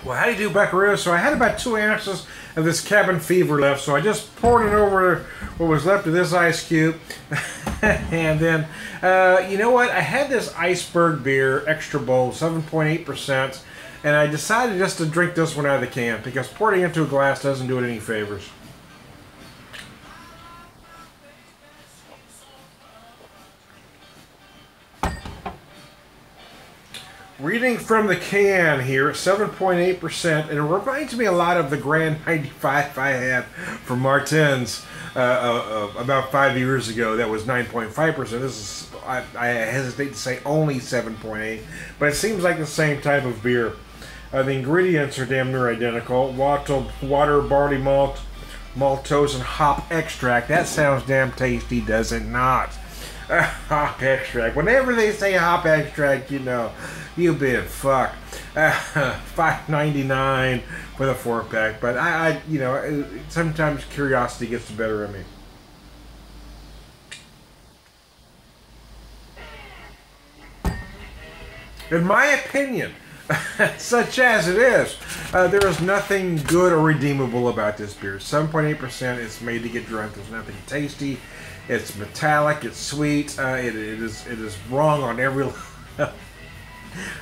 Well, how do you do, Buckaroo? So I had about 2 ounces of this cabin fever left, so I just poured it over what was left of this ice cube. And then, you know what? I had this iceberg beer, extra bold, 7.8%, and I decided just to drink this one out of the can because pouring it into a glass doesn't do it any favors. Reading from the can here, 7.8%, and it reminds me a lot of the Grand 95 I had from Martin's about 5 years ago. That was 9.5%. This is, I hesitate to say only 7.8, but it seems like the same type of beer. The ingredients are damn near identical. Water, barley malt, maltose, and hop extract. That sounds damn tasty, does it not? Hop extract. Whenever they say hop extract, you know, you've been fucked. $5.99 for the 4-pack, but I, you know, sometimes curiosity gets the better of me. In my opinion, such as it is, there is nothing good or redeemable about this beer. 7.8%. It's made to get drunk. There's nothing tasty. It's metallic. It's sweet. It is wrong on every level.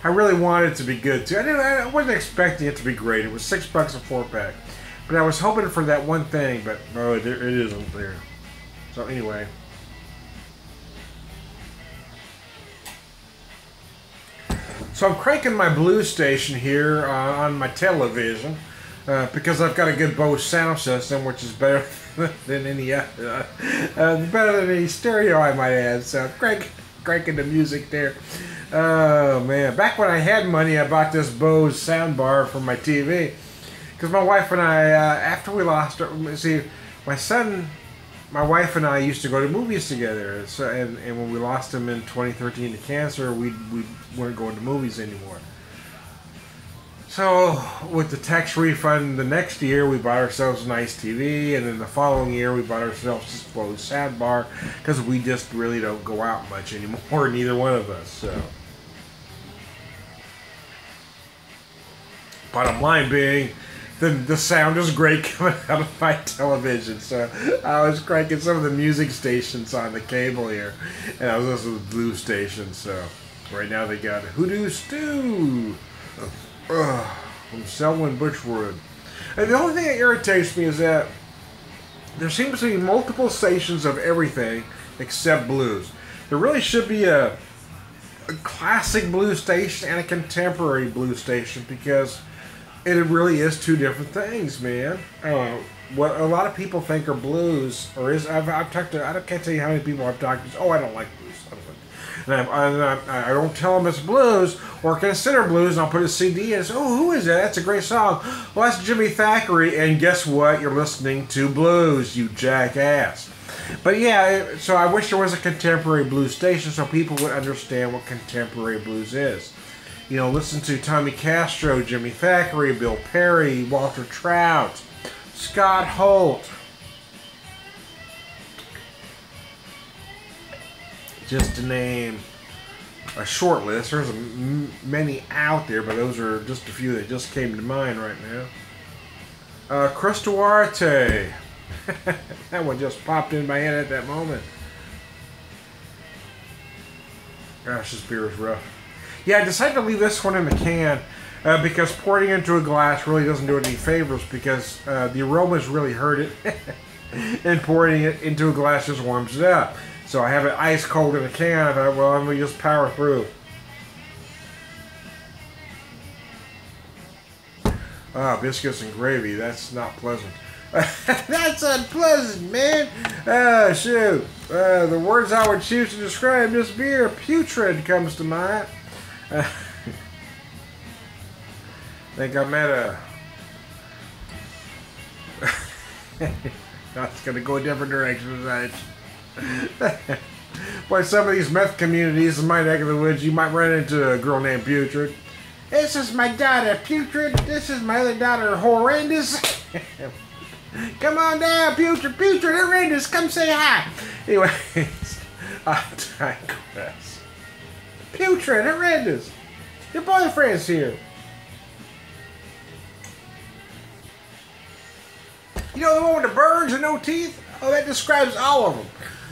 I really wanted it to be good too. I wasn't expecting it to be great. It was $6 a 4-pack, but I was hoping for that one thing. But oh, it isn't there. So anyway. So I'm cranking my blue station here on my television because I've got a good Bose sound system, which is better than any better than any stereo I might add. So cranking the music there. Oh man! Back when I had money, I bought this Bose soundbar for my TV because my wife and I, after we lost her, see, my wife and I used to go to movies together. So, and when we lost him in 2013 to cancer, we weren't going to movies anymore. So with the tax refund the next year, we bought ourselves a nice TV, and then the following year we bought ourselves this Bose soundbar because we just really don't go out much anymore, neither one of us. So bottom line being, the sound is great coming out of my television, so I was cranking some of the music stations on the cable here, and I was listening to the blue station. So right now they got Hoodoo Stew from Selwyn Bushwood. And the only thing that irritates me is that there seems to be multiple stations of everything except blues. There really should be a classic blues station and a contemporary blues station because it really is two different things, man. What a lot of people think are blues, or is I've talked to, I can't tell you how many people I've talked to. Oh, I don't like blues. I don't tell them it's blues or consider blues, and I'll put a CD in and say, oh, who is that? That's a great song. Well, that's Jimmy Thackeray, and guess what? You're listening to blues, you jackass. But yeah, so I wish there was a contemporary blues station so people would understand what contemporary blues is. You know, listen to Tommy Castro, Jimmy Thackeray, Bill Perry, Walter Trout, Scott Holt. Just to name a short list. There's many out there, but those are just a few that just came to mind right now. Chris Duarte. That one just popped in my head at that moment. Gosh, this beer is rough. Yeah, I decided to leave this one in the can because pouring it into a glass really doesn't do it any favors because the aromas really hurt it. And pouring it into a glass just warms it up. So I have it ice cold in a can. I thought, well, I'm going to just power through. Ah, biscuits and gravy. That's not pleasant. That's unpleasant, man. Ah, shoot. The words I would choose to describe this beer, putrid, comes to mind. I think I'm at a... That's going to go a different direction tonight. Boy, some of these meth communities in my neck of the woods, you might run into a girl named Putrid. This is my daughter, Putrid. This is my other daughter, Horrendous. Come on down, Putrid, Horrendous. Come say hi. Anyways, I digress. Putrid, Horrendous. Your boyfriend's here. You know the one with the birds and no teeth? Oh, that describes all of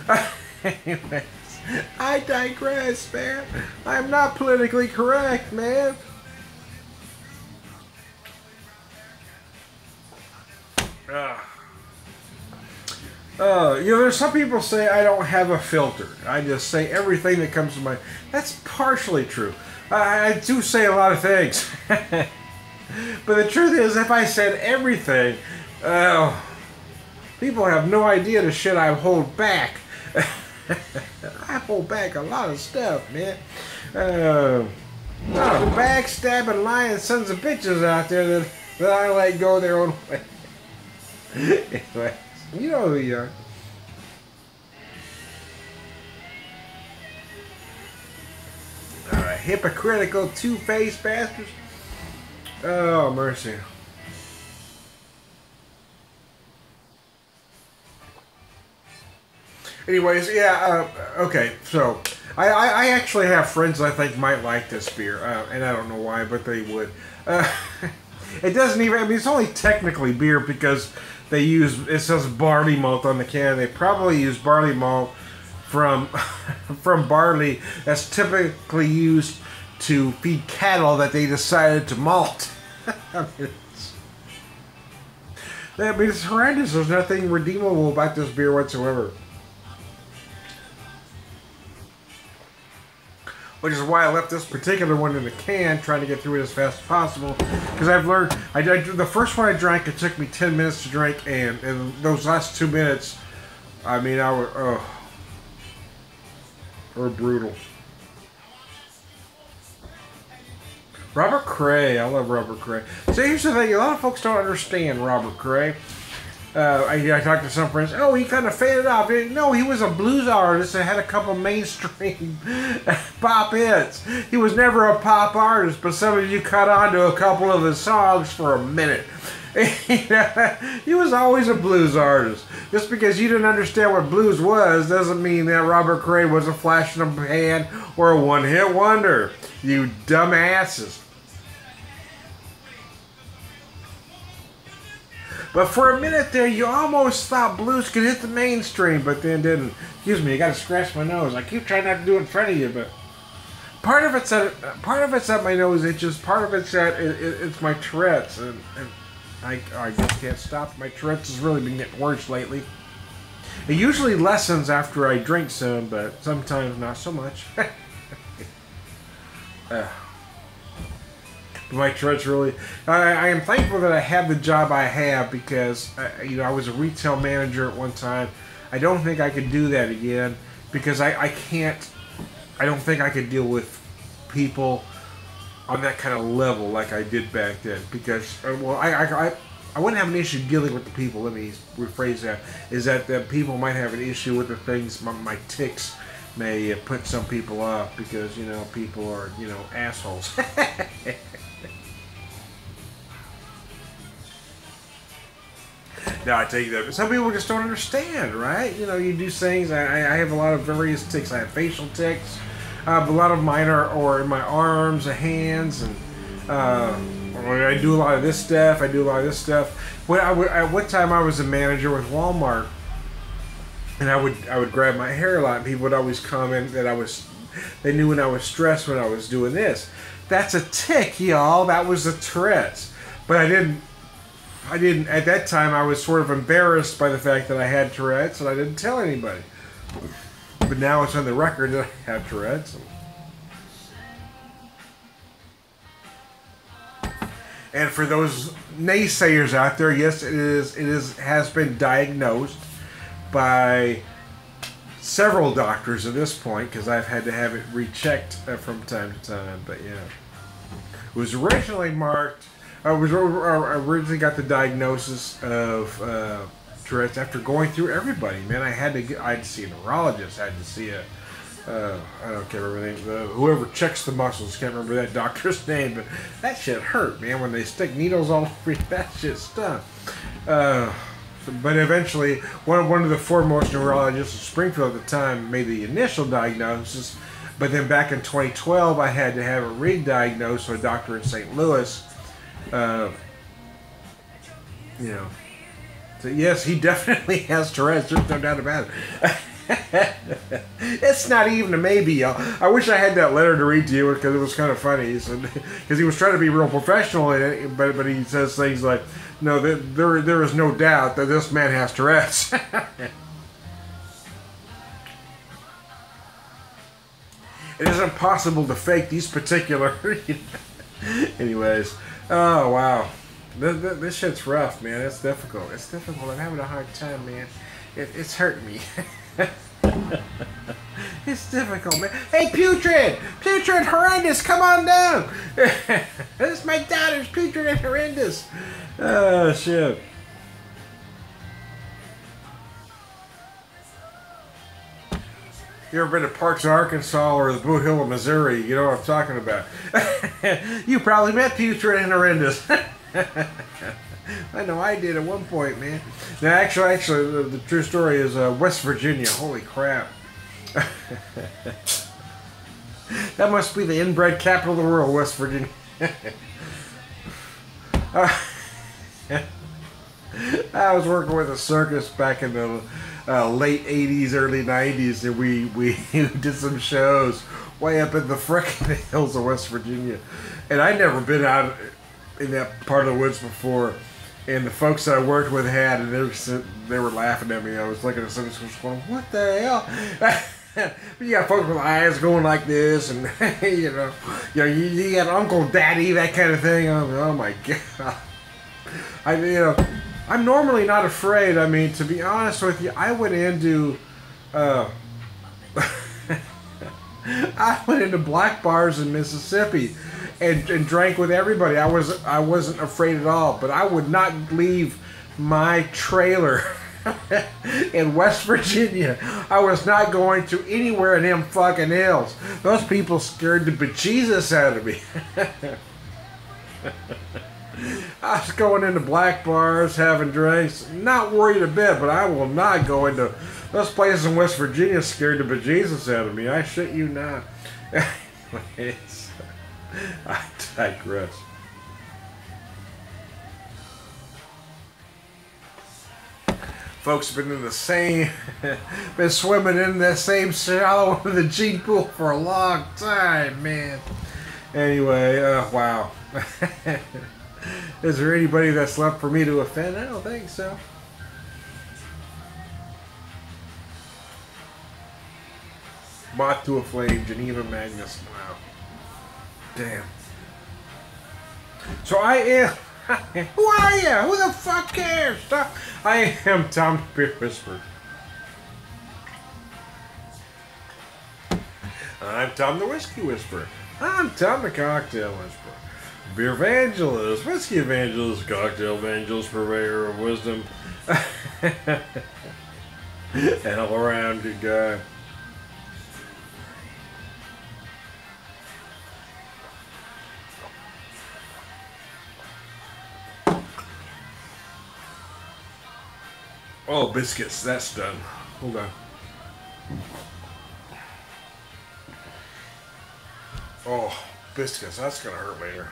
them. Anyways, I digress, man. I'm not politically correct, man. You know, there's some people say I don't have a filter. I just say everything that comes to mind. That's partially true. I do say a lot of things. But the truth is, if I said everything, people have no idea the shit I hold back. I hold back a lot of stuff, man. A lot of backstabbing, lying sons of bitches out there that I let go their own way. Anyway, you know who you are. Alright, hypocritical, two-faced bastards. Oh, mercy. Anyways, yeah, okay, so I actually have friends I think might like this beer, and I don't know why, but they would. It doesn't even, I mean, it's only technically beer because they use, it says barley malt on the can. They probably use barley malt from barley that's typically used to feed cattle that they decided to malt. I mean, it's horrendous. There's nothing redeemable about this beer whatsoever. Which is why I left this particular one in the can, trying to get through it as fast as possible. Because I've learned, the first one I drank, it took me 10 minutes to drink, and in those last 2 minutes, I mean, were brutal. Robert Cray, I love Robert Cray. So here's the thing, a lot of folks don't understand Robert Cray. I talked to some friends, oh, he kind of faded off. No, he was a blues artist that had a couple mainstream pop hits. He was never a pop artist, but some of you caught on to a couple of his songs for a minute. He was always a blues artist. Just because you didn't understand what blues was doesn't mean that Robert Cray was a flash in the pan or a one-hit wonder. You dumbasses. But for a minute there, you almost thought blues could hit the mainstream, but then didn't. Excuse me, I got to scratch my nose. I keep trying not to do it in front of you, but part of it's at my nose itches. Part of it's at it's my Tourette's, and I just can't stop. My Tourette's has really been getting worse lately. It usually lessens after I drink some, but sometimes not so much. My Tourette's really. I am thankful that I have the job I have because you know, I was a retail manager at one time. I don't think I could do that again because I can't. I don't think I could deal with people on that kind of level like I did back then because well I wouldn't have an issue dealing with the people. Let me rephrase that. Is that the people might have an issue with the things my tics may put some people off because, you know, people are, you know, assholes. No, I tell you that. Some people just don't understand, right? You know, you do things. I have a lot of various tics. I have facial tics. A lot of mine are in my arms, the hands, and I do a lot of this stuff. I do a lot of this stuff. At one time, I was a manager with Walmart, and I would grab my hair a lot, and people would always comment that they knew when I was stressed when I was doing this. That's a tic, y'all. That was a Tourette's. But I didn't, at that time, I was sort of embarrassed by the fact that I had Tourette's, and I didn't tell anybody. But now it's on the record that I have Tourette's. And for those naysayers out there, yes, it has been diagnosed by several doctors at this point, because I've had to have it rechecked from time to time. But yeah, it was originally marked. I originally got the diagnosis of Tourette's after going through everybody. Man, I had to see a neurologist. I had to see I can't remember the name. Whoever checks the muscles, can't remember that doctor's name, but that shit hurt, man. When they stick needles all over you, that shit stung. But eventually, one of the foremost neurologists in Springfield at the time made the initial diagnosis. But then back in 2012, I had to have it re-diagnosed with a doctor in St. Louis. You know, So yes, he definitely has Tourette's. There's no doubt about it. It's not even a maybe, y'all. I wish I had that letter to read to you because it was kind of funny. Because he was trying to be real professional in it, but he says things like, "No, there is no doubt that this man has Tourette's." It is impossible to fake these particular. Anyways, oh wow, this shit's rough, man. It's difficult. It's difficult. I'm having a hard time, man. It's hurting me. It's difficult, man. Hey, Putrid! Putrid Horrendous, come on down! This is my daughter's Putrid and Horrendous. Oh, shit. You ever been to Parks, Arkansas or the Blue Hill of Missouri? You know what I'm talking about. You probably met Putrid and Horrendous. I know I did at one point, man. Now, actually, the true story is West Virginia. Holy crap. That must be the inbred capital of the world, West Virginia. I was working with a circus back in the late 80s, early 90s, and we did some shows way up in the frickin' hills of West Virginia. And I'd never been out in that part of the woods before. And the folks that I worked with had, and they were laughing at me. I was looking at somebody going, "What the hell?" You got folks with eyes going like this, and you got Uncle Daddy, that kind of thing. Oh my god! I'm normally not afraid. I mean, to be honest with you, I went into black bars in Mississippi. And drank with everybody. I wasn't afraid at all, but I would not leave my trailer in West Virginia. I was not going to anywhere in them fucking hills. Those people scared the bejesus out of me. I was going into black bars, having drinks, not worried a bit, but I will not go into those places in West Virginia. Scared the bejesus out of me. I shit you not. Anyways. I digress. Folks have been been swimming in the same shallow in the gene pool for a long time, man. Anyway, wow. Is there anybody that's left for me to offend? I don't think so. Moth to a Flame, Geneva Magnus. Wow. Damn. So I am. Who are you? Who the fuck cares? I am Tom the Beer Whisperer. I'm Tom the Whiskey Whisperer. I'm Tom the Cocktail Whisperer. BeerVangelist, Whiskey Evangelist, Cocktail Evangelist, Purveyor of Wisdom. And all around good guy. Oh, biscuits, that's done. Hold on. Oh, biscuits, that's gonna hurt later.